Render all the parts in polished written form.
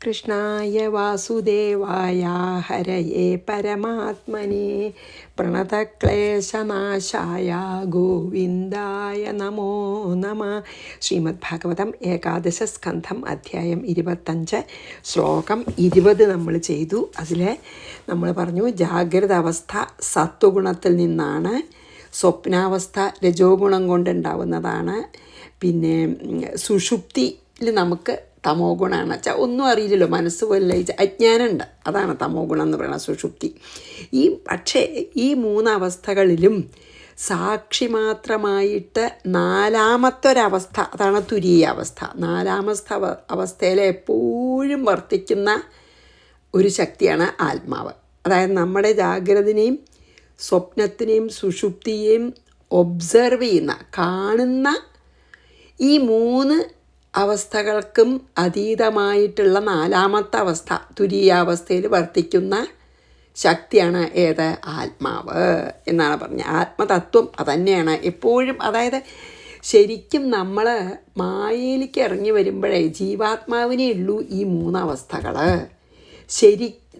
കൃഷ്ണായ വാസുദേവായ ഹരയേ പരമാത്മനെ പ്രണതക്ലേശനാശായ ഗോവിന്ദായ നമോ നമ. ശ്രീമദ് ഭാഗവതം ഏകാദശ സ്കന്ധം അധ്യായം 25 ശ്ലോകം 20 നമ്മൾ ചെയ്തു. അതിൽ നമ്മൾ പറഞ്ഞു ജാഗ്രത അവസ്ഥ സത്വഗുണത്തിൽ നിന്നാണ്, സ്വപ്നാവസ്ഥ രജോ ഗുണം കൊണ്ടുണ്ടാവുന്നതാണ്, പിന്നെ സുഷുപ്തിയിൽ നമുക്ക് തമോ ഗുണമാണ് വെച്ചാൽ ഒന്നും അറിയില്ലല്ലോ, മനസ്സ് പോലെ അജ്ഞാനമുണ്ട്, അതാണ് തമോ ഗുണം എന്ന് പറയുന്നത് സുഷുപ്തി. പക്ഷേ ഈ മൂന്നവസ്ഥകളിലും സാക്ഷി മാത്രമായിട്ട് നാലാമത്തെ ഒരവസ്ഥ, അതാണ് തുരീയ അവസ്ഥ. നാലാമത്തെ അവസ്ഥയിൽ എപ്പോഴും വർത്തിക്കുന്ന ഒരു ശക്തിയാണ് ആത്മാവ്. അതായത് നമ്മുടെ ജാഗ്രതനെയും സ്വപ്നത്തിനെയും സുഷുപ്തിയെയും ഒബ്സർവ് ചെയ്യുന്ന, കാണുന്ന ഈ മൂന്ന് അവസ്ഥകൾക്കും അതീതമായിട്ടുള്ള നാലാമത്തെ അവസ്ഥ തുരീയാവസ്ഥയിൽ വർത്തിക്കുന്ന ശക്തിയാണ് ഏത്? ആത്മാവ് എന്നാണ് പറഞ്ഞത്. ആത്മതത്വം അതന്നെയാണ് എപ്പോഴും. അതായത് ശരിക്കും നമ്മൾ മായയിലേക്ക് ഇറങ്ങി വരുമ്പോഴേ ജീവാത്മാവിനേ ഉള്ളൂ ഈ മൂന്നവസ്ഥകൾ.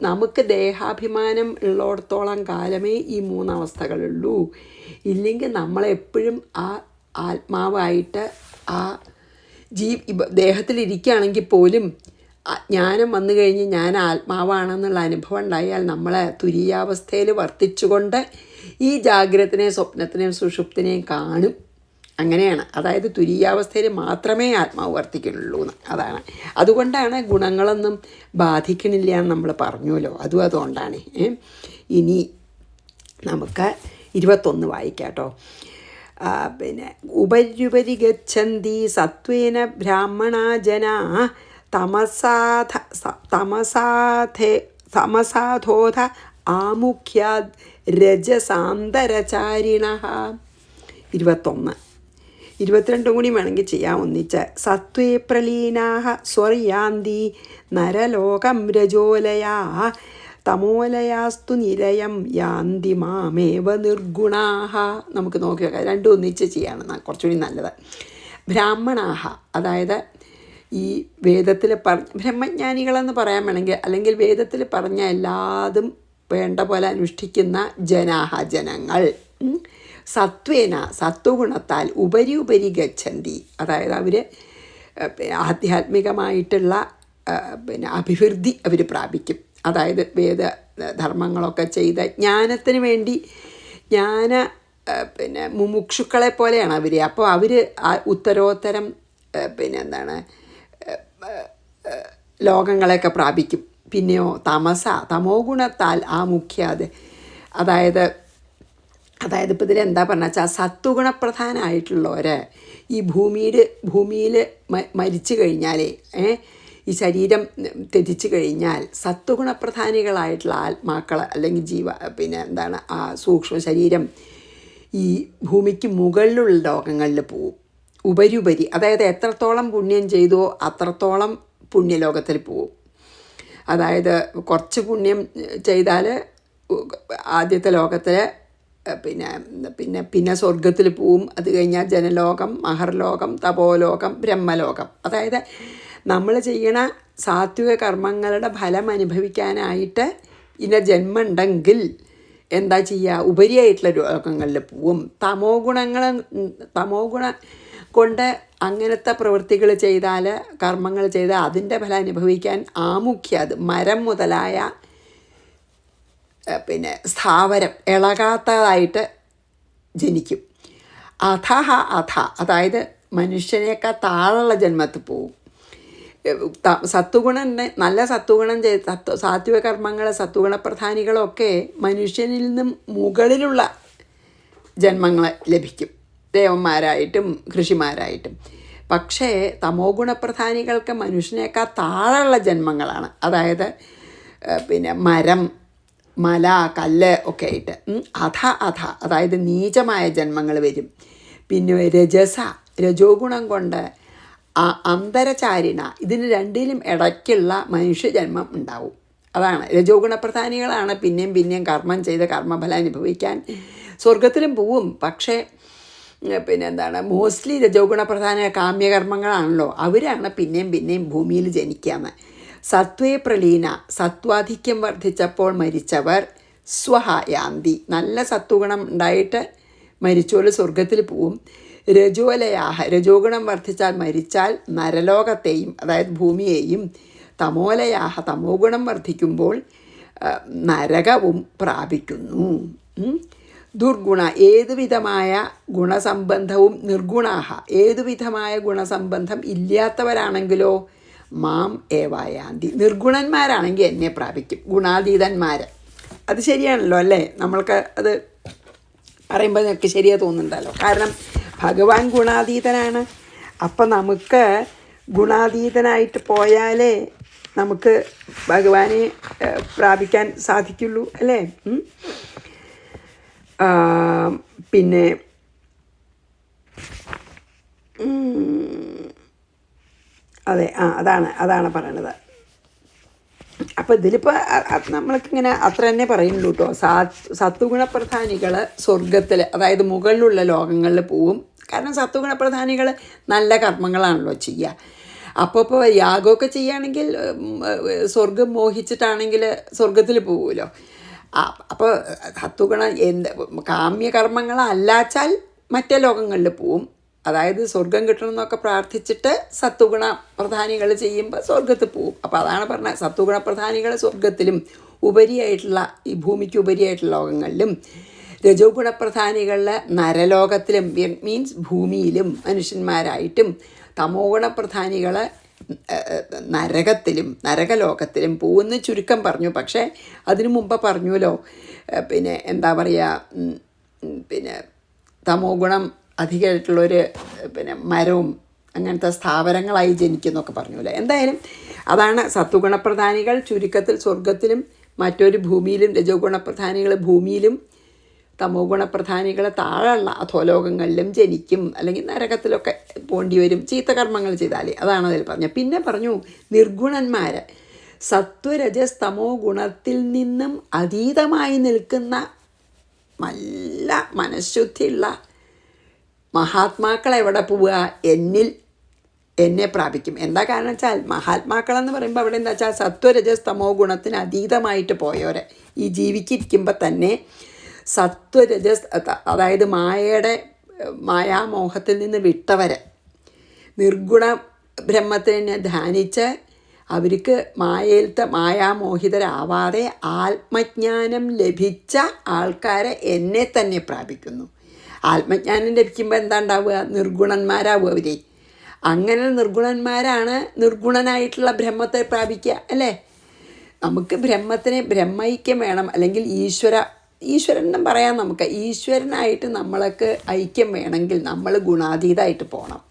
നമുക്ക് ദേഹാഭിമാനം ഉള്ളിടത്തോളം കാലമേ ഈ മൂന്നവസ്ഥകളുള്ളൂ. ഇല്ലെങ്കിൽ നമ്മളെപ്പോഴും ആ ആത്മാവായിട്ട് ആ ദേഹത്തിലിരിക്കുകയാണെങ്കിൽ പോലും ജ്ഞാനം വന്നു കഴിഞ്ഞ് ഞാൻ ആത്മാവാണെന്നുള്ള അനുഭവം ഉണ്ടായാൽ നമ്മൾ തുരീയാവസ്ഥയിൽ വർത്തിച്ചുകൊണ്ട് ഈ ജാഗ്രതത്തിനെയും സ്വപ്നത്തിനെയും സുഷുപ്തിനെയും കാണും. അങ്ങനെയാണ്. അതായത് തുരീയാവസ്ഥയിൽ മാത്രമേ ആത്മാവ് വർത്തിക്കുന്നുള്ളൂ എന്ന്. അതാണ്. അതുകൊണ്ടാണ് ഗുണങ്ങളൊന്നും ബാധിക്കണില്ല എന്ന് നമ്മൾ പറഞ്ഞുവല്ലോ, അതുകൊണ്ടാണ്. ഇനി നമുക്ക് 21 വായിക്കാം കേട്ടോ. പിന്നെ ഉപര്യുപരി ഗച്ഛന്തി സത്വേന ബ്രാഹ്മണാ ജനാ തമസാധോധ ആമുഖ്യാദ് രജസാന്തരചാരിണഃ. 21. 22 കൂടി വേണമെങ്കിൽ ചെയ്യാം ഒന്നിച്ച്. സത്വേ പ്രലീനാഃ സ്വർയാന്തി നരലോകം രജോലയാ തമോലയാസ്തു നിരയം യാന്തി മാമേവ നിർഗുണാഹ. നമുക്ക് നോക്കി നോക്കാം, രണ്ടും ഒന്നിച്ച് ചെയ്യാണ് കുറച്ചുകൂടി നല്ലത്. ബ്രാഹ്മണാഹ, അതായത് ഈ വേദത്തിൽ ബ്രഹ്മജ്ഞാനികളെന്ന് പറയാൻ വേണമെങ്കിൽ, അല്ലെങ്കിൽ വേദത്തിൽ പറഞ്ഞ എല്ലാതും വേണ്ട പോലെ അനുഷ്ഠിക്കുന്ന ജനാഹ, ജനങ്ങൾ. സത്വേന, സത്വഗുണത്താൽ ഉപരി ഗച്ഛന്തി, അതായത് അവർ ആധ്യാത്മികമായിട്ടുള്ള അഭിവൃദ്ധി അവർ പ്രാപിക്കും. അതായത് വേദധർമ്മങ്ങളൊക്കെ ചെയ്ത് ജ്ഞാനത്തിന് വേണ്ടി മുമുക്ഷുക്കളെ പോലെയാണ് അവർ. അപ്പോൾ അവർ ഉത്തരോത്തരം ലോകങ്ങളെയൊക്കെ പ്രാപിക്കും. പിന്നെയോ തമോ ഗുണത്താൽ ആ മുഖ്യാത്, അതായത് ഇപ്പോൾ ഇതിലെന്താ പറഞ്ഞാൽ വെച്ചാൽ സത്വഗുണപ്രധാനമായിട്ടുള്ളവർ ഈ ഭൂമിയിൽ മരിച്ചു കഴിഞ്ഞാലേ, ഈ ശരീരം ത്യജിച്ചു കഴിഞ്ഞാൽ സത്വഗുണപ്രധാനികളായിട്ടുള്ള ആത്മാക്കൾ അല്ലെങ്കിൽ ആ സൂക്ഷ്മ ശരീരം ഈ ഭൂമിക്ക് മുകളിലുള്ള ലോകങ്ങളിൽ പോവും. ഉപരി, അതായത് എത്രത്തോളം പുണ്യം ചെയ്തോ അത്രത്തോളം പുണ്യലോകത്തിൽ പോവും. അതായത് കുറച്ച് പുണ്യം ചെയ്താൽ ആദ്യത്തെ ലോകത്തിൽ പിന്നെ സ്വർഗത്തിൽ പോവും. അത് കഴിഞ്ഞാൽ ജനലോകം, മഹർലോകം, തപോലോകം, ബ്രഹ്മലോകം. അതായത് നമ്മൾ ചെയ്യണ സാത്വിക കർമ്മങ്ങളുടെ ഫലം അനുഭവിക്കാനായിട്ട് ജന്മം ഉണ്ടെങ്കിൽ എന്താ ചെയ്യുക? ഉപരിയായിട്ടുള്ള ലോകങ്ങളിൽ പോവും. തമോ ഗുണം കൊണ്ട് അങ്ങനത്തെ പ്രവൃത്തികൾ ചെയ്താൽ, കർമ്മങ്ങൾ ചെയ്താൽ അതിൻ്റെ ഫലം അനുഭവിക്കാൻ ആമുഖ്യാത്, മരം മുതലായ സ്ഥാവരം ഇളകാത്തതായിട്ട് ജനിക്കും. അതായത് മനുഷ്യനേക്കാൾ താഴെയുള്ള ജന്മത്തിൽ പോവും. നല്ല സത്വഗുണം സാത്വിക കർമ്മങ്ങൾ, സത്വഗുണപ്രധാനികളൊക്കെ മനുഷ്യനിൽ നിന്നും മുകളിലുള്ള ജന്മങ്ങൾ ലഭിക്കും, ദേവന്മാരായിട്ടും ഋഷിമാരായിട്ടും. പക്ഷേ തമോ ഗുണപ്രധാനികൾക്ക് മനുഷ്യനേക്കാൾ താഴെയുള്ള ജന്മങ്ങളാണ്. അതായത് മരം, മല, കല്ല് ഒക്കെ ആയിട്ട് അതായത് നീചമായ ജന്മങ്ങൾ വരും. പിന്നെ രജോ ഗുണം കൊണ്ട് അന്തരചാരിണ, ഇതിന് രണ്ടിലും ഇടയ്ക്കുള്ള മനുഷ്യജന്മം ഉണ്ടാവും. അതാണ് രജോ ഗുണപ്രധാനികളാണ് പിന്നെയും കർമ്മം ചെയ്ത് കർമ്മഫലം അനുഭവിക്കാൻ സ്വർഗത്തിലും പോവും. പക്ഷേ മോസ്റ്റ്ലി രജോ ഗുണപ്രധാന കാമ്യകർമ്മങ്ങളാണല്ലോ, അവരാണ് പിന്നെയും ഭൂമിയിൽ ജനിക്കാന്ന്. സത്വേ പ്രലീന, സത്വാധിക്യം വർദ്ധിച്ചപ്പോൾ മരിച്ചവർ സ്വഹായാന്തി, നല്ല സത്വഗുണം ഉണ്ടായിട്ട് മരിച്ചോല് സ്വർഗത്തിൽ പോവും. രജോലയാഹ, രജോഗുണം വർദ്ധിച്ചാൽ മരിച്ചാൽ നരലോകത്തെയും അതായത് ഭൂമിയെയും, തമോലയാഹ, തമോ ഗുണം വർദ്ധിക്കുമ്പോൾ നരകവും പ്രാപിക്കുന്നു. ദുർഗുണ, ഏതുവിധമായ ഗുണസംബന്ധവും, നിർഗുണാഹ, ഏതുവിധമായ ഗുണസംബന്ധം ഇല്ലാത്തവരാണെങ്കിലോ മാം ഏവായാന്തി, നിർഗുണന്മാരാണെങ്കിൽ എന്നെ പ്രാപിക്കും. ഗുണാതീതന്മാർ, അത് ശരിയാണല്ലോ അല്ലേ? നമ്മൾക്ക് അത് പറയുമ്പോൾ നിങ്ങൾക്ക് ശരിയാ തോന്നുന്നുണ്ടല്ലോ. കാരണം ഭഗവാൻ ഗുണാതീതനാണ്. അപ്പം നമുക്ക് ഗുണാതീതനായിട്ട് പോയാലേ നമുക്ക് ഭഗവാനെ പ്രാപിക്കാൻ സാധിക്കുള്ളൂ അല്ലേ? പിന്നെ അതെ, അതാണ് പറയണത്. അപ്പോൾ ഇതിലിപ്പോൾ നമ്മൾക്കിങ്ങനെ അത്ര തന്നെ പറയുന്നുള്ളൂ കേട്ടോ. സത്വഗുണപ്രധാനികൾ സ്വർഗത്തിൽ, അതായത് മുകളിലുള്ള ലോകങ്ങളിൽ പോവും. കാരണം സത്വഗുണപ്രധാനികൾ നല്ല കർമ്മങ്ങളാണല്ലോ ചെയ്യുക. അപ്പോൾ യാഗമൊക്കെ ചെയ്യുകയാണെങ്കിൽ സ്വർഗം മോഹിച്ചിട്ടാണെങ്കിൽ സ്വർഗത്തിൽ പോകുമല്ലോ. അപ്പോൾ സത്വഗുണം കാമ്യകർമ്മങ്ങളല്ലാച്ചാൽ മറ്റേ ലോകങ്ങളിൽ പോവും. അതായത് സ്വർഗം കിട്ടണമെന്നൊക്കെ പ്രാർത്ഥിച്ചിട്ട് സത്വഗുണ പ്രധാനികൾ ചെയ്യുമ്പോൾ സ്വർഗത്തിൽ പോവും. അപ്പോൾ അതാണ് പറഞ്ഞത്, സത്വഗുണ പ്രധാനികൾ സ്വർഗത്തിലും ഉപരിയായിട്ടുള്ള ഈ ഭൂമിക്ക് ഉപരിയായിട്ടുള്ള ലോകങ്ങളിലും, രജോ ഗുണപ്രധാനികളിൽ നരലോകത്തിലും മീൻസ് ഭൂമിയിലും മനുഷ്യന്മാരായിട്ടും, തമോ ഗുണപ്രധാനികൾ നരകത്തിലും നരകലോകത്തിലും പോകുന്ന ചുരുക്കം പറഞ്ഞു. പക്ഷേ അതിനു മുമ്പ് പറഞ്ഞുവല്ലോ, പിന്നെ എന്താ പറയുക, പിന്നെ തമോ ഗുണം അധികമായിട്ടുള്ളൊരു പിന്നെ മരവും അങ്ങനത്തെ സ്ഥാവരങ്ങളായി ജനിക്കുന്നൊക്കെ പറഞ്ഞുല്ലേ. എന്തായാലും അതാണ് സത്വഗുണപ്രധാനികൾ ചുരുക്കത്തിൽ സ്വർഗത്തിലും മറ്റൊരു ഭൂമിയിലും, രജോ ഗുണപ്രധാനികൾ ഭൂമിയിലും, തമോ ഗുണപ്രധാനികൾ താഴെയുള്ള അധോലോകങ്ങളിലും ജനിക്കും, അല്ലെങ്കിൽ നരകത്തിലൊക്കെ പോണ്ടി വരും ചീത്ത കർമ്മങ്ങൾ ചെയ്താൽ. അതാണ് അതിൽ പറഞ്ഞത്. പിന്നെ പറഞ്ഞു നിർഗുണന്മാർ, സത്വരജസ് തമോ ഗുണത്തിൽ നിന്നും അതീതമായി നിൽക്കുന്ന നല്ല മനഃശുദ്ധിയുള്ള മഹാത്മാക്കൾ എവിടെ പോവുക? എന്നെ പ്രാപിക്കും. എന്താ കാരണം വെച്ചാൽ മഹാത്മാക്കളെന്ന് പറയുമ്പോൾ അവിടെ എന്താ വെച്ചാൽ സത്വരജസ് തമോ ഗുണത്തിന് അതീതമായിട്ട് പോയവരെ, ഈ ജീവിച്ചിരിക്കുമ്പോൾ തന്നെ സത്വരജസ് അതായത് മായാമോഹത്തിൽ നിന്ന് വിട്ടവരെ, നിർഗുണ ബ്രഹ്മത്തിനെ ധ്യാനിച്ച് അവർക്ക് മായാമോഹിതരാവാതെ ആത്മജ്ഞാനം ലഭിച്ച ആൾക്കാരെ എന്നെ തന്നെ പ്രാപിക്കുന്നു. ആത്മജ്ഞാനം ലഭിക്കുമ്പോൾ എന്താ ഉണ്ടാവുക? നിർഗുണന്മാരാവുക അവർ. അങ്ങനെ നിർഗുണന്മാരാണ് നിർഗുണനായിട്ടുള്ള ബ്രഹ്മത്തെ പ്രാപിക്കുക അല്ലേ? നമുക്ക് ബ്രഹ്മൈക്യം വേണം, അല്ലെങ്കിൽ ഈശ്വരനും പറയാം. നമുക്ക് ഈശ്വരനായിട്ട് നമ്മൾക്ക് ഐക്യം വേണമെങ്കിൽ നമ്മൾ ഗുണാതീതമായിട്ട് പോകണം.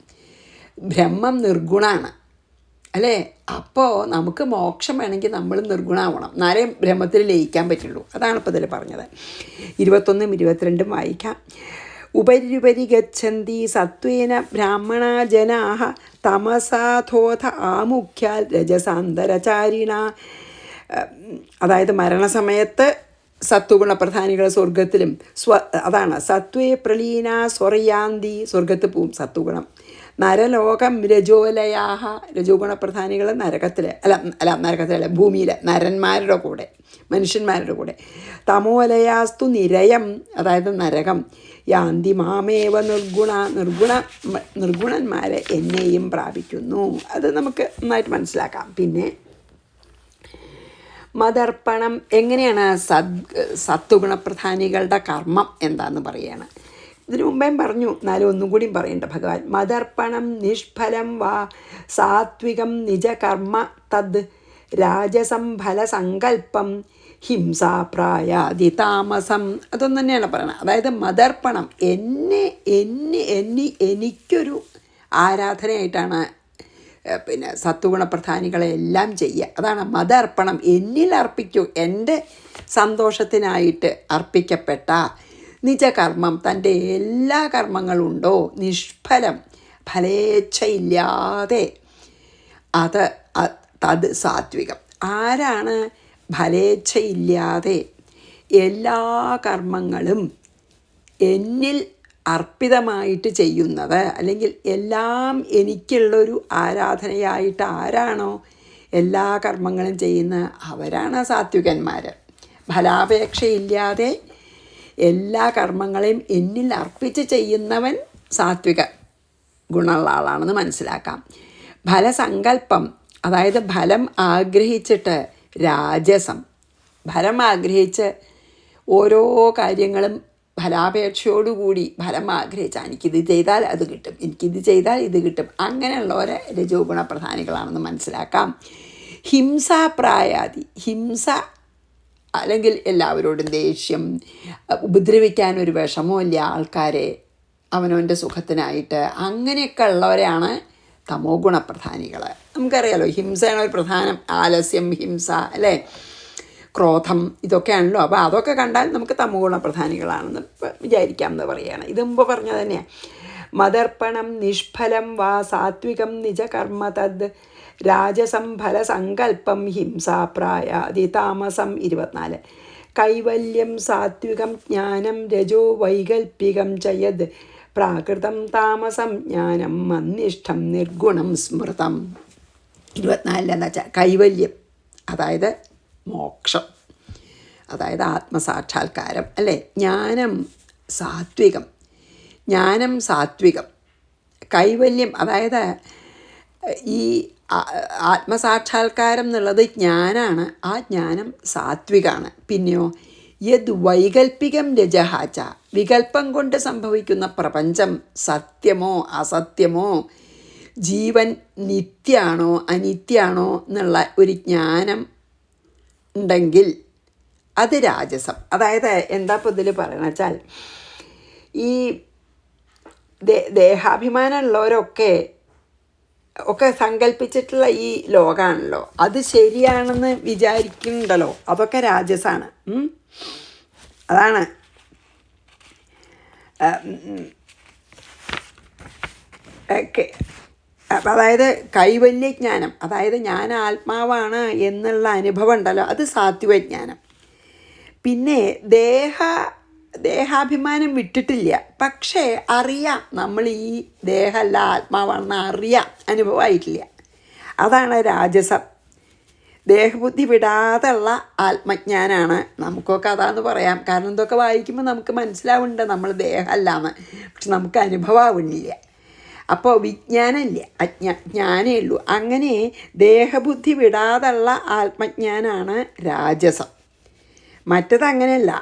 ബ്രഹ്മം നിർഗുണമാണ് അല്ലേ? അപ്പോൾ നമുക്ക് മോക്ഷം വേണമെങ്കിൽ നമ്മൾ നിർഗുണമാവണം, എന്നാലേ ബ്രഹ്മത്തിൽ ലയിക്കാൻ പറ്റുള്ളൂ. അതാണ് ഇപ്പോൾ ഇതിൽ പറഞ്ഞത്. 21ഉം 22ഉം വായിക്കാം. ഉപരി ഗച്ഛന്തി സത്വേന ബ്രാഹ്മണാ ജനാഃ തമസാധോധ ആമുഖ്യാൽ രജസാന്തരചാരിണ. അതായത് മരണസമയത്ത് സത്വഗുണപ്രധാനികൾ സ്വർഗത്തിലും, അതാണ് സത്വേ പ്രലീന സ്വറയാന്തി, സ്വർഗത്ത് പോവും സത്വഗുണം. നരലോകം രജോലയാഹ, രജോഗുണപ്രധാനികൾ നരകത്തിലല്ല ഭൂമിയിൽ നരന്മാരുടെ കൂടെ, മനുഷ്യന്മാരുടെ കൂടെ. തമോലയാസ്തു നിരയം, അതായത് നരകം. യാന്തി മാമേവ നിർഗുണന്മാരെ എന്നെയും പ്രാപിക്കുന്നു. അത് നമുക്ക് നന്നായിട്ട് മനസ്സിലാക്കാം. പിന്നെ മതർപ്പണം എങ്ങനെയാണ്? സത്വഗുണപ്രധാനികളുടെ കർമ്മം എന്താണെന്ന് പറയുകയാണ്. ഇതിനു മുമ്പേ പറഞ്ഞു, എന്നാലും ഒന്നും കൂടിയും പറയണ്ട ഭഗവാൻ. മതർപ്പണം നിഷ്ഫലം വാ സാത്വികം നിജകർമ്മ തദ് രാജസം ഫലസങ്കല്പം ഹിംസാപ്രായാതി താമസം. അതൊന്നും തന്നെയാണ് പറയണത്. അതായത് മതർപ്പണം എനിക്കൊരു ആരാധനയായിട്ടാണ് പിന്നെ സത്വഗുണപ്രധാനികളെല്ലാം ചെയ്യുക. അതാണ് മതർപ്പണം. എന്നിൽ അർപ്പിക്കൂ, എൻ്റെ സന്തോഷത്തിനായിട്ട് അർപ്പിക്കപ്പെട്ട നിജകർമ്മം, തൻ്റെ എല്ലാ കർമ്മങ്ങളുണ്ടോ നിഷ്ഫലം, ഫലേച്ഛയില്ലാതെ, തത് സാത്വികം. ആരാണ് ഫലേച്ഛയില്ലാതെ എല്ലാ കർമ്മങ്ങളും എന്നിൽ അർപ്പിതമായിട്ട് ചെയ്യുന്നത്, അല്ലെങ്കിൽ എല്ലാം എനിക്കുള്ളൊരു ആരാധനയായിട്ട് ആരാണോ എല്ലാ കർമ്മങ്ങളും ചെയ്യുന്ന അവരാണ് സാത്വികന്മാർ. ഫലാപേക്ഷയില്ലാതെ എല്ലാ കർമ്മങ്ങളെയും എന്നിൽ അർപ്പിച്ച് ചെയ്യുന്നവൻ സാത്വിക ഗുണമുള്ള ആളാണെന്ന് മനസ്സിലാക്കാം. ഫലസങ്കല്പം, അതായത് ഫലം ആഗ്രഹിച്ചിട്ട് രാജസം. ഫലം ആഗ്രഹിച്ച് ഓരോ കാര്യങ്ങളും ഫലാപേക്ഷയോടുകൂടി ഫലം ആഗ്രഹിച്ചാൽ എനിക്കിത് ചെയ്താൽ അത് കിട്ടും, എനിക്കിത് ചെയ്താൽ ഇത് കിട്ടും, അങ്ങനെയുള്ളവരെ രജോ ഗുണപ്രധാനികളാണെന്ന് മനസ്സിലാക്കാം. ഹിംസാപ്രായാദി, ഹിംസ അല്ലെങ്കിൽ എല്ലാവരോടും ദേഷ്യം, ഉപദ്രവിക്കാനൊരു വിഷമമില്ല ആൾക്കാരെ അവനവൻ്റെ സുഖത്തിനായിട്ട്, അങ്ങനെയൊക്കെ ഉള്ളവരെയാണ് തമോ ഗുണപ്രധാനികൾ. നമുക്കറിയാലോ ഹിംസയാണ് ഒരു പ്രധാനം. ആലസ്യം, ഹിംസ, അല്ലേ, ക്രോധം, ഇതൊക്കെയാണല്ലോ. അപ്പോൾ അതൊക്കെ കണ്ടാൽ നമുക്ക് തമോ ഗുണപ്രധാനികളാണെന്ന് വിചാരിക്കാം എന്ന് പറയുകയാണ്. ഇത് മുമ്പ് പറഞ്ഞത് തന്നെയാണ്. മദർപ്പണം നിഷ്ഫലം വാ സാത്വികം നിജകർമ്മ തദ് രാജസം ഫലസങ്കല്പം ഹിംസാപ്രായാദി താമസം. 24. കൈവല്യം സാത്വികം ജ്ഞാനം രജോ വൈകൽപ്പികം ചയത് പ്രാകൃതം താമസം ജ്ഞാനം മന്നിഷ്ഠം നിർഗുണം സ്മൃതം. 24 എന്താ വെച്ചാൽ കൈവല്യം, അതായത് മോക്ഷം, അതായത് ആത്മസാക്ഷാത്കാരം, അല്ലേ. ജ്ഞാനം സാത്വികം, ജ്ഞാനം സാത്വികം. കൈവല്യം, അതായത് ഈ ആത്മസാക്ഷാത്കാരം എന്നുള്ളത് ജ്ഞാനാണ്, ആ ജ്ഞാനം സാത്വികാണ്. പിന്നെയോ യദ് വൈകൽപ്പികം രജഹാച, വികല്പം കൊണ്ട് സംഭവിക്കുന്ന പ്രപഞ്ചം സത്യമോ അസത്യമോ, ജീവൻ നിത്യാണോ അനിത്യാണോ എന്നുള്ള ഒരു ജ്ഞാനം ഉണ്ടെങ്കിൽ അത് രാജസം. അതായത് എന്താ ഇപ്പോൾ ഇതിൽ പറയണമെന്ന് വെച്ചാൽ, ഈ ദേഹാഭിമാനമുള്ളവരൊക്കെ സങ്കല്പിച്ചിട്ടുള്ള ഈ ലോകമാണല്ലോ, അത് ശരിയാണെന്ന് വിചാരിക്കുന്നുണ്ടല്ലോ, അതൊക്കെ രാജസാണ്. അതാണ് അതായത് കൈവല്യജ്ഞാനം, അതായത് ഞാൻ ആത്മാവാണ് എന്നുള്ള അനുഭവം ഉണ്ടല്ലോ, അത് സാത്വികജ്ഞാനം. പിന്നെ ദേഹാഭിമാനം വിട്ടിട്ടില്ല, പക്ഷേ അറിയാം നമ്മൾ ഈ ദേഹമല്ല ആത്മാവാണെന്ന് അറിയാം, അനുഭവമായിട്ടില്ല, അതാണ് രാജസം. ദേഹബുദ്ധി വിടാതെ ഉള്ള ആത്മജ്ഞാനാണ്. നമുക്കൊക്കെ അതാന്ന് പറയാം, കാരണം ഇതൊക്കെ വായിക്കുമ്പോൾ നമുക്ക് മനസ്സിലാവുന്നുണ്ട് നമ്മൾ ദേഹമല്ലാന്ന്, പക്ഷെ നമുക്ക് അനുഭവമാവുന്നില്ല. അപ്പോൾ വിജ്ഞാനമില്ല, ജ്ഞാനമേ ഉള്ളൂ. അങ്ങനെ ദേഹബുദ്ധി വിടാതുള്ള ആത്മജ്ഞാനാണ് രാജസം. മറ്റത് അങ്ങനെയല്ല,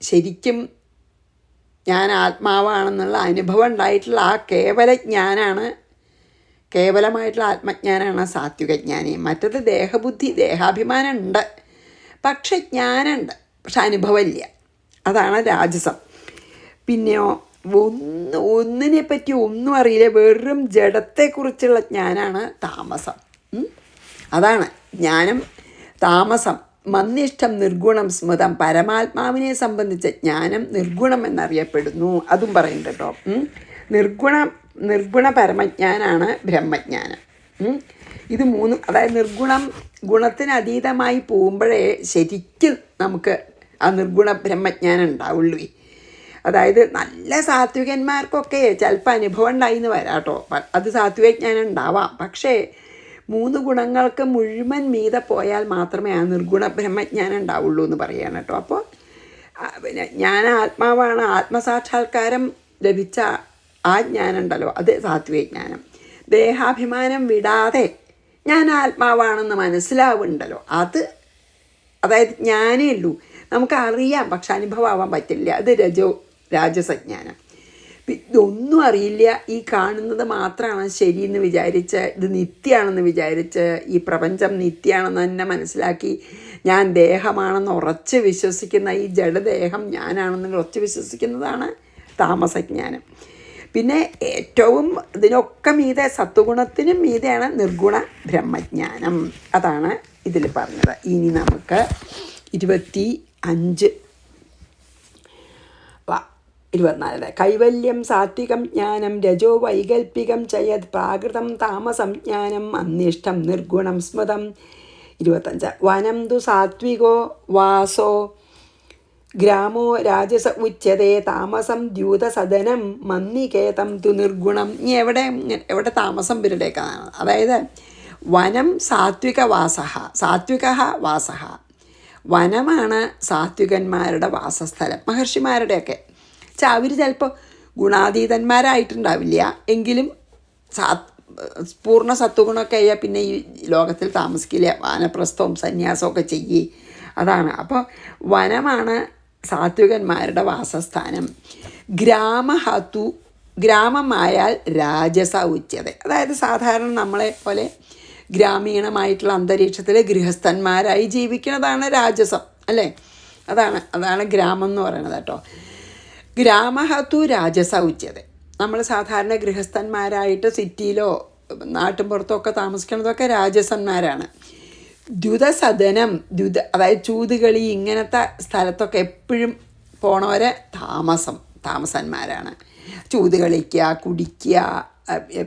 ശരിക്കും ഞാൻ ആത്മാവാണെന്നുള്ള അനുഭവം ഉണ്ടായിട്ടുള്ള ആ കേവലജ്ഞാനാണ്, കേവലമായിട്ടുള്ള ആത്മജ്ഞാനാണ് സാത്വികജ്ഞാനി. മറ്റത് ദേഹബുദ്ധി, ദേഹാഭിമാനം ഉണ്ട്, പക്ഷെ ജ്ഞാനമുണ്ട്, പക്ഷെ അനുഭവമില്ല, അതാണ് രാജസം. പിന്നെയോ ഒന്നിനെ പറ്റി ഒന്നും അറിയില്ല, വെറും ജഡത്തെക്കുറിച്ചുള്ള ജ്ഞാനാണ് താമസം. അതാണ് ജ്ഞാനം താമസം. മന്നിഷ്ഠം നിർഗുണം സ്മൃതം, പരമാത്മാവിനെ സംബന്ധിച്ച ജ്ഞാനം നിർഗുണം എന്നറിയപ്പെടുന്നു. അതും പറയുന്നുണ്ട് കേട്ടോ. നിർഗുണ പരമജ്ഞാനാണ് ബ്രഹ്മജ്ഞാനം. ഇത് മൂന്നും, അതായത് നിർഗുണം ഗുണത്തിന് അതീതമായി പോകുമ്പോഴേ ശരിക്കും നമുക്ക് ആ നിർഗുണ ബ്രഹ്മജ്ഞാനം ഉണ്ടാവുള്ളൂ. അതായത് നല്ല സാത്വികന്മാർക്കൊക്കെ ചിലപ്പോൾ അനുഭവം ഉണ്ടായി എന്ന് വരാം കേട്ടോ, അത് സാത്വികജ്ഞാനം ഉണ്ടാവാം. പക്ഷേ 3 ഗുണങ്ങൾക്ക് മുഴുവൻ മീതെ പോയാൽ മാത്രമേ ആ നിർഗുണ ബ്രഹ്മജ്ഞാനം ഉണ്ടാവുള്ളൂ എന്ന് പറയുകയാണ് കേട്ടോ. അപ്പോൾ പിന്നെ ഞാൻ ആത്മാവാണ്, ആത്മസാക്ഷാത്കാരം ലഭിച്ച ആ ജ്ഞാനം ഉണ്ടല്ലോ, അത് സാത്വികജ്ഞാനം. ദേഹാഭിമാനം വിടാതെ ഞാൻ ആത്മാവാണെന്ന് മനസ്സിലാവുന്നുണ്ടല്ലോ, അത് അതായത് ജ്ഞാനേ ഉള്ളൂ, നമുക്കറിയാം പക്ഷെ അനുഭവമാവാൻ പറ്റില്ല, അത് രാജസജ്ഞാനം. ഇതൊന്നും അറിയില്ല, ഈ കാണുന്നത് മാത്രമാണ് ശരിയെന്ന് വിചാരിച്ച്, ഇത് നിത്യമാണെന്ന് വിചാരിച്ച്, ഈ പ്രപഞ്ചം നിത്യമാണെന്ന് തന്നെ മനസ്സിലാക്കി ഞാൻ ദേഹമാണെന്ന് ഉറച്ച് വിശ്വസിക്കുന്ന, ഈ ജഡദേഹം ഞാനാണെന്ന് ഉറച്ച് വിശ്വസിക്കുന്നതാണ് താമസജ്ഞാനം. പിന്നെ ഏറ്റവും ഇതിനൊക്കെ മീതെ, സത്വഗുണത്തിനും മീതെയാണ് നിർഗുണ ബ്രഹ്മജ്ഞാനം. അതാണ് ഇതിൽ പറഞ്ഞത്. ഇനി നമുക്ക് 25 24. കൈവല്യം സാത്വികം ജ്ഞാനം രജോ വൈകൽപ്പികം ചയത് പ്രാകൃതം താമസം ജ്ഞാനം അന്നിഷ്ടം നിർഗുണം സ്മൃതം. 25. വനം തു സാത്വികോ വാസോ ഗ്രാമോ രാജസ ഉച്യതേ താമസം ദ്യൂതസദനം മന്നികേതം തു നിർഗുണം. ഇനി എവിടെ താമസം വരടേക്കാണ്. അതായത് വനം സാത്വിക വാസഃ. വനമാണ് സാത്വികന്മാരുടെ വാസസ്ഥലം, മഹർഷിമാരുടെയൊക്കെ. അവർ ചിലപ്പോൾ ഗുണാതീതന്മാരായിട്ടുണ്ടാവില്ല, എങ്കിലും പൂർണ്ണ സത്വഗുണമൊക്കെ ആയാൽ പിന്നെ ഈ ലോകത്തിൽ താമസിക്കില്ല, വാനപ്രസ്ഥവും സന്യാസവും ഒക്കെ ചെയ്യേ. അതാണ്. അപ്പോൾ വനമാണ് സാത്വികന്മാരുടെ വാസസ്ഥാനം. ഗ്രാമമായാൽ രാജസ ഉച്യത. അതായത് സാധാരണ നമ്മളെ പോലെ ഗ്രാമീണമായിട്ടുള്ള അന്തരീക്ഷത്തിൽ ഗൃഹസ്ഥന്മാരായി ജീവിക്കുന്നതാണ് രാജസം, അല്ലേ? അതാണ് ഗ്രാമം എന്ന് പറയുന്നത് കേട്ടോ. ഗ്രാമഹത്തു രാജസ ഉച്യത. നമ്മൾ സാധാരണ ഗൃഹസ്ഥന്മാരായിട്ട് സിറ്റിയിലോ നാട്ടിൻപുറത്തോ ഒക്കെ താമസിക്കുന്നതൊക്കെ രാജസന്മാരാണ്. ദ്യുതസദനം, അതായത് ചൂതുകളി ഇങ്ങനത്തെ സ്ഥലത്തൊക്കെ എപ്പോഴും പോണവരെ താമസന്മാരാണ്. ചൂത് കളിക്കുക, കുടിക്കുക,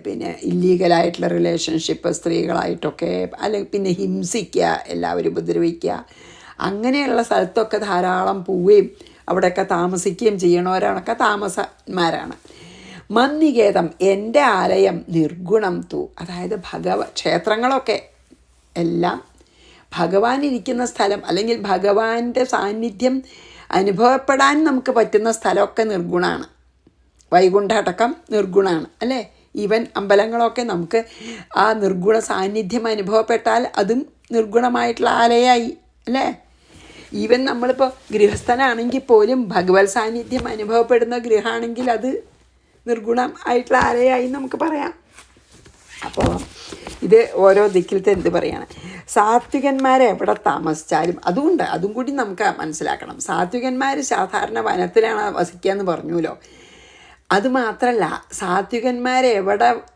പിന്നെ ഇല്ലീഗലായിട്ടുള്ള റിലേഷൻഷിപ്പ് സ്ത്രീകളായിട്ടൊക്കെ, അല്ലെങ്കിൽ പിന്നെ ഹിംസിക്കുക, എല്ലാവരും ഉപദ്രവിക്കുക, അങ്ങനെയുള്ള സ്ഥലത്തൊക്കെ ധാരാളം പോവുകയും അവിടെയൊക്കെ താമസിക്കുകയും ചെയ്യണവരാണൊക്കെ താമസന്മാരാണ്. മന്നികേതം, എൻ്റെ ആലയം നിർഗുണം തു. അതായത് ക്ഷേത്രങ്ങളൊക്കെ എല്ലാം ഭഗവാൻ ഇരിക്കുന്ന സ്ഥലം, അല്ലെങ്കിൽ ഭഗവാന്റെ സാന്നിധ്യം അനുഭവപ്പെടാൻ നമുക്ക് പറ്റുന്ന സ്ഥലമൊക്കെ നിർഗുണമാണ്. വൈകുണ്ഠടക്കം നിർഗുണമാണ്, അല്ലേ? ഈവൻ അമ്പലങ്ങളൊക്കെ നമുക്ക് ആ നിർഗുണ സാന്നിധ്യം അനുഭവപ്പെട്ടാൽ അതും നിർഗുണമായിട്ടുള്ള ആലയമായി, അല്ലേ? ഈവൻ നമ്മളിപ്പോൾ ഗൃഹസ്ഥനാണെങ്കിൽ പോലും ഭഗവത് സാന്നിധ്യം അനുഭവപ്പെടുന്ന ഗൃഹമാണെങ്കിൽ അത് നിർഗുണം ആയിട്ടുള്ള ആലയമായി നമുക്ക് പറയാം. അപ്പോൾ ഇത് ഓരോ ദിക്കിലത്തെ എന്ത് പറയാണ്. സാത്വികന്മാരെ എവിടെ താമസിച്ചാലും അതും കൂടി നമുക്ക് മനസ്സിലാക്കണം. സാത്വികന്മാർ സാധാരണ വനത്തിലാണ് വസിക്കുക എന്ന് പറഞ്ഞുല്ലോ. അതുമാത്രമല്ല, സാത്വികന്മാരെ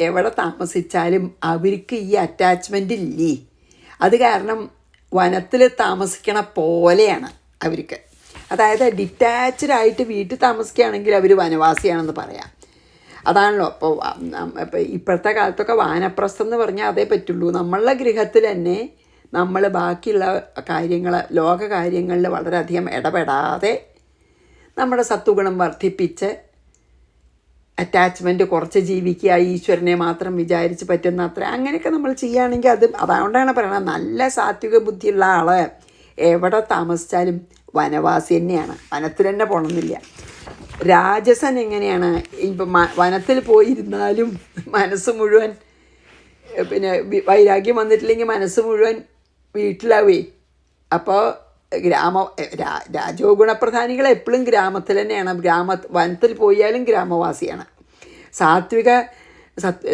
എവിടെ താമസിച്ചാലും അവർക്ക് ഈ അറ്റാച്ച്മെൻ്റ് ഇല്ലേ. അത് കാരണം വനത്തിൽ താമസിക്കണ പോലെയാണ് അവർക്ക്. അതായത് ഡിറ്റാച്ച്ഡായിട്ട് വീട്ടിൽ താമസിക്കുകയാണെങ്കിൽ അവർ വനവാസിയാണെന്ന് പറയാം. അതാണല്ലോ. അപ്പോൾ ഇപ്പോഴത്തെ കാലത്തൊക്കെ വാനപ്രസ്ഥം എന്ന് പറഞ്ഞാൽ അതേ പറ്റുള്ളൂ. നമ്മളുടെ ഗൃഹത്തിൽ തന്നെ നമ്മൾ ബാക്കിയുള്ള ലോക കാര്യങ്ങളിൽ വളരെയധികം ഇടപെടാതെ നമ്മുടെ സത്വഗുണം വർദ്ധിപ്പിച്ച് അറ്റാച്ച്മെൻറ്റ് കുറച്ച് ജീവിക്കുക, ഈശ്വരനെ മാത്രം വിചാരിച്ച് പറ്റുന്ന അത്ര അങ്ങനെയൊക്കെ നമ്മൾ ചെയ്യുകയാണെങ്കിൽ അതുകൊണ്ടാണ് പറയണത്, നല്ല സാത്വിക ബുദ്ധിയുള്ള ആൾ എവിടെ താമസിച്ചാലും വനവാസി തന്നെയാണ്. വനത്തിൽ തന്നെ പോകണമെന്നില്ല. രാജസൻ എങ്ങനെയാണ്? ഇപ്പം വനത്തിൽ പോയിരുന്നാലും മനസ്സ് മുഴുവൻ പിന്നെ വൈരാഗ്യം വന്നിട്ടില്ലെങ്കിൽ മനസ്സ് മുഴുവൻ വീട്ടിലാവേ. അപ്പോൾ രാജോ ഗുണപ്രധാനികൾ എപ്പോഴും ഗ്രാമത്തിൽ തന്നെയാണ്. വനത്തിൽ പോയാലും ഗ്രാമവാസിയാണ്.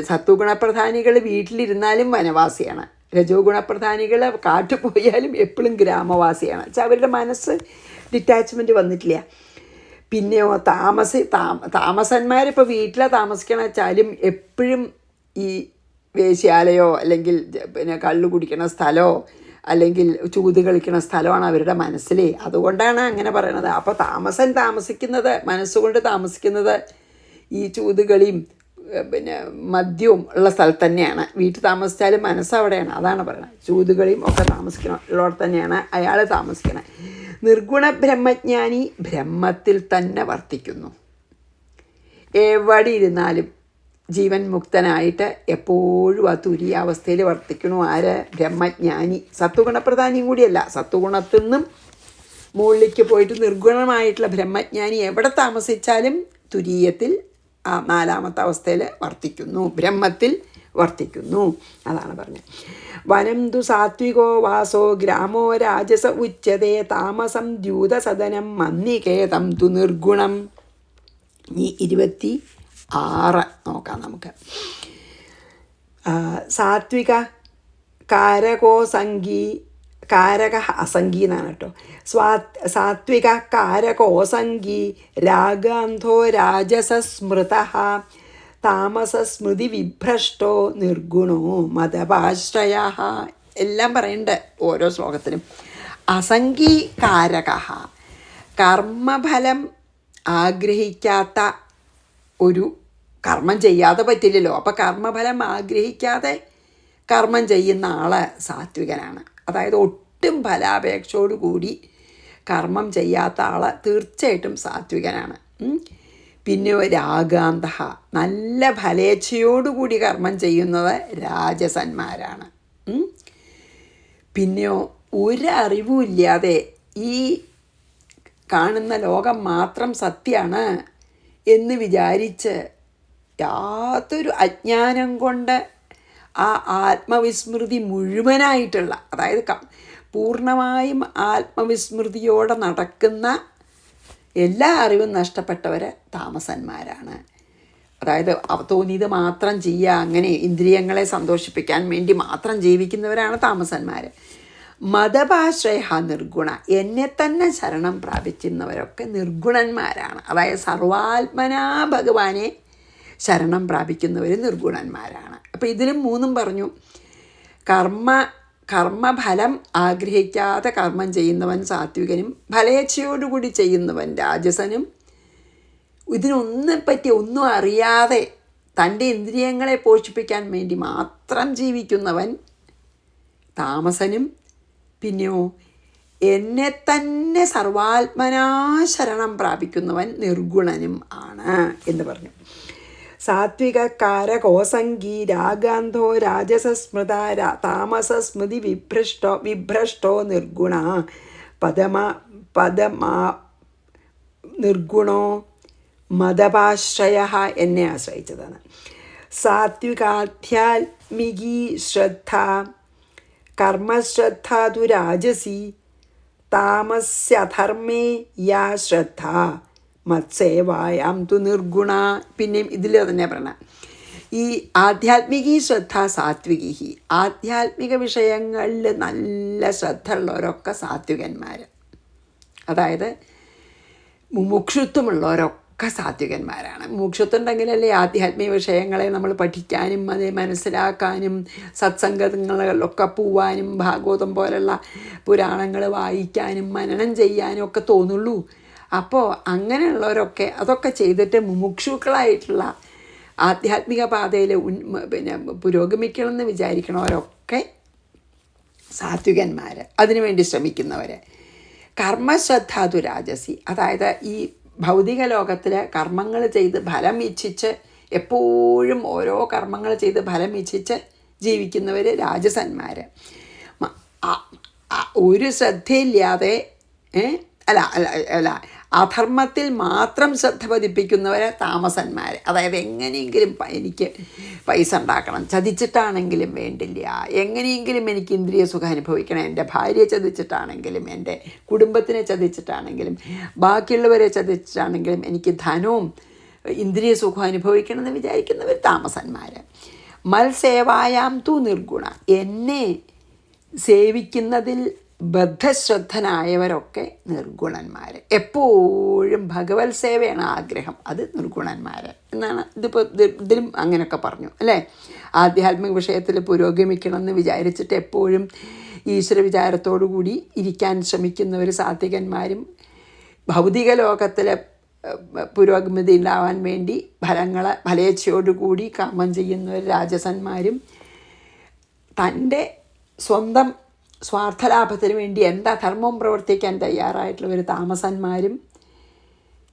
സത്വഗുണപ്രധാനികൾ വീട്ടിലിരുന്നാലും വനവാസിയാണ്. രജോ ഗുണപ്രധാനികൾ കാട്ടിൽ പോയാലും എപ്പോഴും ഗ്രാമവാസിയാണ്. വെച്ചാൽ അവരുടെ മനസ്സ് ഡിറ്റാച്ച്മെൻറ്റ് വന്നിട്ടില്ല. പിന്നെയോ താമസന്മാരിപ്പോൾ വീട്ടിലാണ് താമസിക്കണ വെച്ചാലും എപ്പോഴും ഈ വേശ്യാലയോ അല്ലെങ്കിൽ പിന്നെ കള്ളു കുടിക്കണ സ്ഥലമോ അല്ലെങ്കിൽ ചൂത് കളിക്കണ സ്ഥലമാണ് അവരുടെ മനസ്സിൽ. അതുകൊണ്ടാണ് അങ്ങനെ പറയണത്. അപ്പോൾ താമസിക്കുന്നത് മനസ്സുകൊണ്ട് താമസിക്കുന്നത് ഈ ചൂതുകളിയും പിന്നെ മദ്യവും ഉള്ള സ്ഥലത്ത് തന്നെയാണ്. വീട്ടിൽ താമസിച്ചാലും മനസ്സവിടെയാണ്. അതാണ് പറയുന്നത്. ചൂതുകളിയും ഒക്കെ ഉള്ളിടത്ത് തന്നെയാണ് അയാൾ താമസിക്കണത്. നിർഗുണ ബ്രഹ്മജ്ഞാനി ബ്രഹ്മത്തിൽ തന്നെ വർത്തിക്കുന്നു. എവിടെ ഇരുന്നാലും ജീവൻ മുക്തനായിട്ട് എപ്പോഴും ആ തുര്യാവസ്ഥയിൽ വർത്തിക്കണു. ആര്? ബ്രഹ്മജ്ഞാനി. സത്വഗുണപ്രധാനിയും കൂടിയല്ല, സത്വഗുണത്തിൽ നിന്നും മുകളിലേക്ക് പോയിട്ട് നിർഗുണമായിട്ടുള്ള ബ്രഹ്മജ്ഞാനി എവിടെ താമസിച്ചാലും തുരീയത്തിൽ ആ നാലാമത്തെ അവസ്ഥയിൽ വർത്തിക്കുന്നു, ബ്രഹ്മത്തിൽ വർത്തിക്കുന്നു. അതാണ് പറഞ്ഞത്. വനം തു സാത്വികോ വാസോ ഗ്രാമോ രാജസ ഉച്യതേ താമസം ദ്യൂതസദനം മന്നികേതം തു നിർഗുണം. ഈ 26 നോക്കാം നമുക്ക്. സാത്വിക കാരക അസംഗി എന്നാണ് കേട്ടോ. സാത്വിക കാരകോസംഗി രാഗാന്ധോ രാജസസ്മൃത താമസസ്മൃതി വിഭ്രഷ്ടോ നിർഗുണോ മതപാശ്രയ. എല്ലാം പറയുന്നുണ്ട് ഓരോ ശ്ലോകത്തിലും. അസംഗീകാരക, കർമ്മഫലം ആഗ്രഹിക്കാത്ത ഒരു കർമ്മം ചെയ്യാതെ പറ്റില്ലല്ലോ. അപ്പോൾ കർമ്മഫലം ആഗ്രഹിക്കാതെ കർമ്മം ചെയ്യുന്ന ആൾ സാത്വികനാണ്. അതായത് ഒട്ടും ഫലാപേക്ഷയോടുകൂടി കർമ്മം ചെയ്യാത്ത ആൾ തീർച്ചയായിട്ടും സാത്വികനാണ്. പിന്നെ രാഗാന്ത, നല്ല ഫലേച്ഛയോടുകൂടി കർമ്മം ചെയ്യുന്നത് രാജസന്മാരാണ്. പിന്നെയോ ഒരറിവും ഇല്ലാതെ ഈ കാണുന്ന ലോകം മാത്രം സത്യമാണ് എന്ന് വിചാരിച്ച് യാതൊരു അജ്ഞാനം കൊണ്ട് ആ ആത്മവിസ്മൃതി മുഴുവനായിട്ടുള്ള, അതായത് പൂർണ്ണമായും ആത്മവിസ്മൃതിയോടെ നടക്കുന്ന എല്ലാ അറിവും നഷ്ടപ്പെട്ടവർ താമസന്മാരാണ്. അതായത് തോന്നിയത് മാത്രം ചെയ്യുക, അങ്ങനെ ഇന്ദ്രിയങ്ങളെ സന്തോഷിപ്പിക്കാൻ വേണ്ടി മാത്രം ജീവിക്കുന്നവരാണ് താമസന്മാർ. മതപാശ്രയ നിർഗുണ, എന്നെ തന്നെ ശരണം പ്രാപിക്കുന്നവരൊക്കെ നിർഗുണന്മാരാണ്. അതായത് സർവാത്മനാ ഭഗവാനെ ശരണം പ്രാപിക്കുന്നവർ നിർഗുണന്മാരാണ്. അപ്പോൾ ഇതിലും മൂന്നും പറഞ്ഞു. കർമ്മഫലം ആഗ്രഹിക്കാതെ കർമ്മം ചെയ്യുന്നവൻ സാത്വികനും, ഫലേച്ഛയോടുകൂടി ചെയ്യുന്നവൻ രാജസനും, ഇതിനൊന്നിനെപ്പറ്റി ഒന്നും അറിയാതെ തൻ്റെ ഇന്ദ്രിയങ്ങളെ പോഷിപ്പിക്കാൻ വേണ്ടി മാത്രം ജീവിക്കുന്നവൻ താമസനും, പിന്നെയോ എന്നെ തന്നെ സർവാത്മനാ ശരണം പ്രാപിക്കുന്നവൻ നിർഗുണനും ആണ് എന്ന് പറഞ്ഞു. സാത്വികകാരകോസംഗീ രാഗാന്ധോ രാജസസ്മൃത താമസസ്മൃതി വിഭ്രഷ്ടോ നിർഗുണ പദമാ നിർഗുണോ മതപാശ്രയ, എന്നെ ആശ്രയിച്ചതാണ്. സാത്വികാധ്യാത്മികീ ശ്രദ്ധ കർമ്മശ്രദ്ധാതു രാജസി താമസ്യധർമ്മേ യാ ശ്രദ്ധ മത്സേവായാം തു നിർഗുണ. പിന്നെയും ഇതിൽ തന്നെ പറയണം, ഈ ആധ്യാത്മികീ ശ്രദ്ധ സാത്വികി, ആധ്യാത്മിക വിഷയങ്ങളിൽ നല്ല ശ്രദ്ധ ഉള്ളവരൊക്കെ സാത്വികന്മാർ. അതായത് മുമുക്ഷുത്വമുള്ളവരൊക്കെ സാത്വികന്മാരാണ്. മുമുക്ഷുത്വം ഉണ്ടെങ്കിലല്ലേ ആധ്യാത്മിക വിഷയങ്ങളെ നമ്മൾ പഠിക്കാനും അത് മനസ്സിലാക്കാനും സത്സംഗങ്ങളിലൊക്കെ പോവാനും ഭാഗവതം പോലുള്ള പുരാണങ്ങൾ വായിക്കാനും മനനം ചെയ്യാനും ഒക്കെ തോന്നുള്ളൂ. അപ്പോൾ അങ്ങനെയുള്ളവരൊക്കെ അതൊക്കെ ചെയ്തിട്ട് മുമുക്ഷുക്കളായിട്ടുള്ള ആധ്യാത്മിക പാതയിൽ പുരോഗമിക്കണമെന്ന് വിചാരിക്കണവരൊക്കെ സാത്വികന്മാർ, അതിനുവേണ്ടി ശ്രമിക്കുന്നവർ. കർമ്മശ്രദ്ധാതു രാജസി, അതായത് ഈ ഭൗതിക ലോകത്തിൽ കർമ്മങ്ങൾ ചെയ്ത് ഫലം ഇച്ഛിച്ച് എപ്പോഴും ഓരോ കർമ്മങ്ങൾ ചെയ്ത് ഫലം ഇച്ഛിച്ച് ജീവിക്കുന്നവർ രാജസന്മാർ. ഒരു ശ്രദ്ധയില്ലാതെ അല്ല അധർമ്മത്തിൽ മാത്രം ശ്രദ്ധ പതിപ്പിക്കുന്നവരെ താമസന്മാർ. അതായത് എങ്ങനെയെങ്കിലും എനിക്ക് പൈസ ഉണ്ടാക്കണം, ചതിച്ചിട്ടാണെങ്കിലും വേണ്ടില്ല, എങ്ങനെയെങ്കിലും എനിക്ക് ഇന്ദ്രിയ സുഖം അനുഭവിക്കണം, എൻ്റെ ഭാര്യയെ ചതിച്ചിട്ടാണെങ്കിലും എൻ്റെ കുടുംബത്തിനെ ചതിച്ചിട്ടാണെങ്കിലും ബാക്കിയുള്ളവരെ ചതിച്ചിട്ടാണെങ്കിലും എനിക്ക് ധനവും ഇന്ദ്രിയ സുഖം അനുഭവിക്കണം എന്ന് വിചാരിക്കുന്നവർ താമസന്മാർ. മത്സേവായാം തു നിർഗുണ, എന്നെ സേവിക്കുന്നതിൽ ബദ്ധശ്രദ്ധനായവരൊക്കെ നിർഗുണന്മാർ. എപ്പോഴും ഭഗവത് സേവയാണ് ആഗ്രഹം, അത് നിർഗുണന്മാർ എന്നാണ്. ഇതിലും അങ്ങനെയൊക്കെ പറഞ്ഞു അല്ലേ. ആധ്യാത്മിക വിഷയത്തിൽ പുരോഗമിക്കണമെന്ന് വിചാരിച്ചിട്ട് എപ്പോഴും ഈശ്വര വിചാരത്തോടു കൂടി ഇരിക്കാൻ ശ്രമിക്കുന്നവർ സാത്വികന്മാരും, ഭൗതിക ലോകത്തിലെ പുരോഗതി ഉണ്ടാവാൻ വേണ്ടി ഫലേച്ഛയോടുകൂടി കർമ്മം ചെയ്യുന്നവർ രാജസന്മാരും, തൻ്റെ സ്വന്തം സ്വാർത്ഥലാഭത്തിന് വേണ്ടി എന്താ ധർമ്മം പ്രവർത്തിക്കാൻ തയ്യാറായിട്ടുള്ളവർ താമസന്മാരും,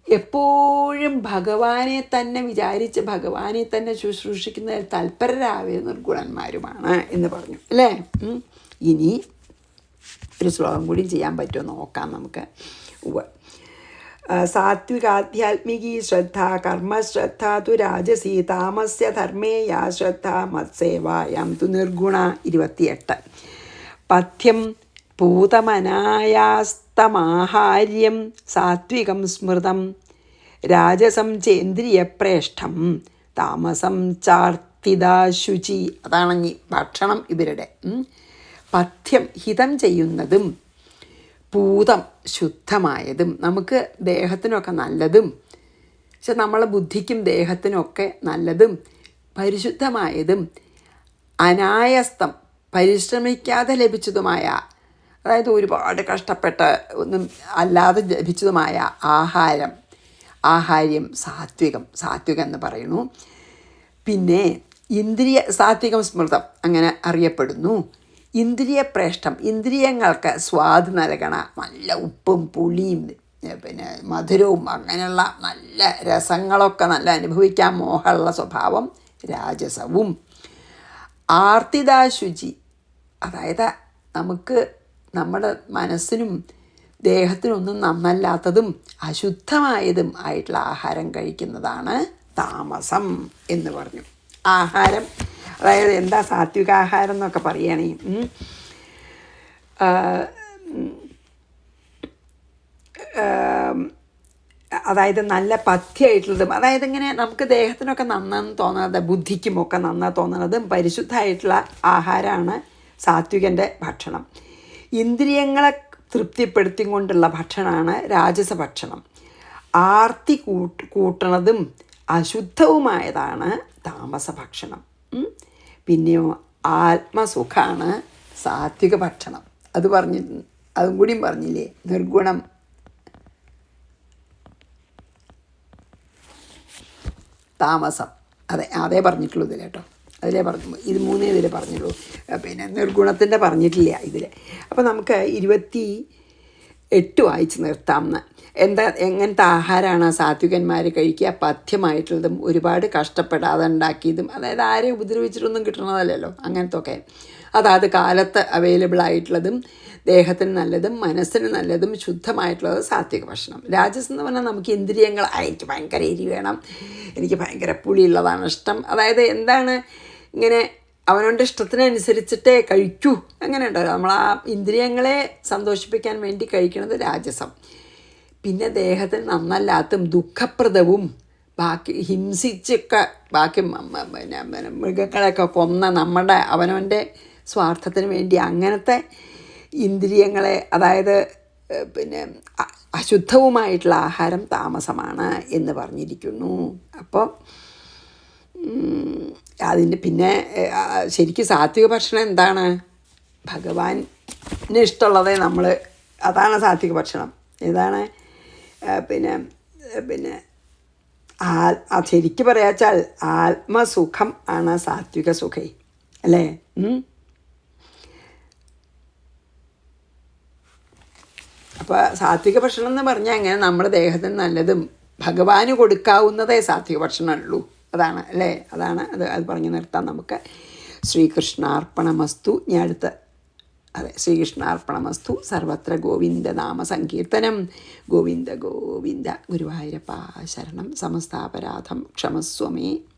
എപ്പോഴും ഭഗവാനെ തന്നെ വിചാരിച്ച് ഭഗവാനെ തന്നെ ശുശ്രൂഷിക്കുന്നതിൽ തൽപരരായ നിർഗുണന്മാരുമാണ് എന്ന് പറഞ്ഞു അല്ലേ. ഇനി ഒരു ശ്ലോകം കൂടി ചെയ്യാൻ പറ്റുമോ നോക്കാം നമുക്ക്. സാത്വികാധ്യാത്മികീ ശ്രദ്ധ കർമ്മശ്രദ്ധ തു രാജസി താമസ്യ ധർമ്മേ യാ ശ്രദ്ധ മത്സേവായാം തു നിർഗുണ. 28. പഥ്യം പൂതമനായാസ്തമാഹാര്യം സാത്വികം സ്മൃതം രാജസം ചേന്ദ്രിയപ്രേഷ്ഠം താമസം ചാർത്തിദാശുചി. അതാണ് ഭക്ഷണം ഇവരുടെ. പഥ്യം ഹിതം ചെയ്യുന്നതും, പൂതം ശുദ്ധമായതും, നമുക്ക് ദേഹത്തിനൊക്കെ നല്ലതും, പക്ഷെ നമ്മളെ ബുദ്ധിക്കും ദേഹത്തിനൊക്കെ നല്ലതും പരിശുദ്ധമായതും, അനായസ്തം പരിശ്രമിക്കാതെ ലഭിച്ചതുമായ, അതായത് ഒരുപാട് കഷ്ടപ്പെട്ട് ഒന്നും അല്ലാതെ ലഭിച്ചതുമായ ആഹാര്യം സാത്വികം എന്ന് പറയുന്നു. പിന്നെ സാത്വികം സ്മൃതം അങ്ങനെ അറിയപ്പെടുന്നു. ഇന്ദ്രിയപ്രേഷ്ഠം, ഇന്ദ്രിയങ്ങൾക്ക് സ്വാദ് നൽകണ നല്ല ഉപ്പും പുളിയും പിന്നെ മധുരവും അങ്ങനെയുള്ള നല്ല രസങ്ങളൊക്കെ നല്ല അനുഭവിക്കാൻ മോഹമുള്ള സ്വഭാവം രാജസവും. ആർത്തിദാശുചി, അതായത് നമുക്ക് നമ്മുടെ മനസ്സിനും ദേഹത്തിനൊന്നും നന്നല്ലാത്തതും അശുദ്ധമായതും ആയിട്ടുള്ള ആഹാരം കഴിക്കുന്നതാണ് താമസം എന്ന് പറഞ്ഞു. ആഹാരം അതായത് എന്താ സാത്വികാഹാരം എന്നൊക്കെ പറയുകയാണേ, അതായത് നല്ല പഥ്യമായിട്ടുള്ളതും, അതായത് ഇങ്ങനെ നമുക്ക് ദേഹത്തിനൊക്കെ നന്നെന്ന് തോന്നുന്നത്, ബുദ്ധിക്കുമൊക്കെ നന്നാ തോന്നുന്നതും പരിശുദ്ധമായിട്ടുള്ള ആഹാരമാണ് സാത്വികൻ്റെ ഭക്ഷണം. ഇന്ദ്രിയങ്ങളെ തൃപ്തിപ്പെടുത്തിക്കൊണ്ടുള്ള ഭക്ഷണമാണ് രാജസ ഭക്ഷണം. ആർത്തി കൂട്ടണതും അശുദ്ധവുമായതാണ് താമസ ഭക്ഷണം. പിന്നെയോ ആത്മസുഖമാണ് സാത്വിക ഭക്ഷണം. അത് അതും കൂടിയും പറഞ്ഞില്ലേ, നിർഗുണം. താമസം അതേ പറഞ്ഞിട്ടുള്ളൂ ഇതിൽ കേട്ടോ. അതിലേ പറഞ്ഞു, ഇത് 3 ഇതിൽ പറഞ്ഞുള്ളൂ, പിന്നെ നിർഗുണത്തിൻ്റെ പറഞ്ഞിട്ടില്ല ഇതിൽ. അപ്പോൾ നമുക്ക് 28 വായിച്ച് നിർത്താമെന്ന്. എങ്ങനത്തെ ആഹാരമാണ് സാത്വികന്മാർ കഴിക്കുക? പഥ്യമായിട്ടുള്ളതും ഒരുപാട് കഷ്ടപ്പെടാതെ ഉണ്ടാക്കിയതും, അതായത് ആരെയും ഉപദ്രവിച്ചിട്ടൊന്നും കിട്ടണതല്ലല്ലോ, അങ്ങനത്തെ ഒക്കെ അതാത് കാലത്ത് അവൈലബിൾ ആയിട്ടുള്ളതും ദേഹത്തിന് നല്ലതും മനസ്സിന് നല്ലതും ശുദ്ധമായിട്ടുള്ളത് സാത്വിക ഭക്ഷണം. രാജസ് എന്ന് പറഞ്ഞാൽ നമുക്ക് ഇന്ദ്രിയങ്ങൾ, എനിക്ക് ഭയങ്കര എരി വേണം, എനിക്ക് ഭയങ്കര പുളിയുള്ളതാണ് ഇഷ്ടം, അതായത് എന്താണ് ഇങ്ങനെ അവനവൻ്റെ ഇഷ്ടത്തിനനുസരിച്ചിട്ടേ കഴിക്കൂ, അങ്ങനെ ഉണ്ടല്ലോ. നമ്മൾ ആ ഇന്ദ്രിയങ്ങളെ സന്തോഷിപ്പിക്കാൻ വേണ്ടി കഴിക്കുന്നത് രാജസം. പിന്നെ ദേഹത്തിന് നന്നല്ലാത്തതും ദുഃഖപ്രദവും ബാക്കി ഹിംസിച്ചൊക്കെ ബാക്കി പിന്നെ മൃഗങ്ങളെയൊക്കെ കൊന്ന നമ്മുടെ അവനവൻ്റെ സ്വാർത്ഥത്തിന് വേണ്ടി അങ്ങനത്തെ ഇന്ദ്രിയങ്ങളെ, അതായത് പിന്നെ അശുദ്ധവുമായിട്ടുള്ള ആഹാരം താമസമാണ് എന്ന് പറഞ്ഞിരിക്കുന്നു. അപ്പോൾ അതിൻ്റെ പിന്നെ ശരിക്കും സാത്വിക ഭക്ഷണം എന്താണ്? ഭഗവാന് ഇഷ്ടമുള്ളതേ നമ്മൾ, അതാണ് സാത്വിക ഭക്ഷണം. ഏതാണ്? പിന്നെ ശരിക്കും പറയാച്ചാൽ ആത്മസുഖം ആണ് സാത്വിക സുഖം, അല്ലേ? അപ്പോൾ സാത്വിക ഭക്ഷണം എന്ന് പറഞ്ഞാൽ അങ്ങനെ നമ്മുടെ ദേഹത്തിന് നല്ലതും ഭഗവാന് കൊടുക്കാവുന്നതേ സാത്വിക ഭക്ഷണമുള്ളൂ. അതാണ് അല്ലേ? അത് പറഞ്ഞു നിർത്താം നമുക്ക്. ശ്രീകൃഷ്ണാർപ്പണമസ്തു. ഞാൻ അടുത്ത ശ്രീകൃഷ്ണാർപ്പണമസ്തു. സർവത്ര ഗോവിന്ദ നാമ സങ്കീർത്തനം. ഗോവിന്ദ ഗോവിന്ദ. ഗുരുവായൂരപ്പ ശരണം. സമസ്താപരാധം ക്ഷമസ്വമേ.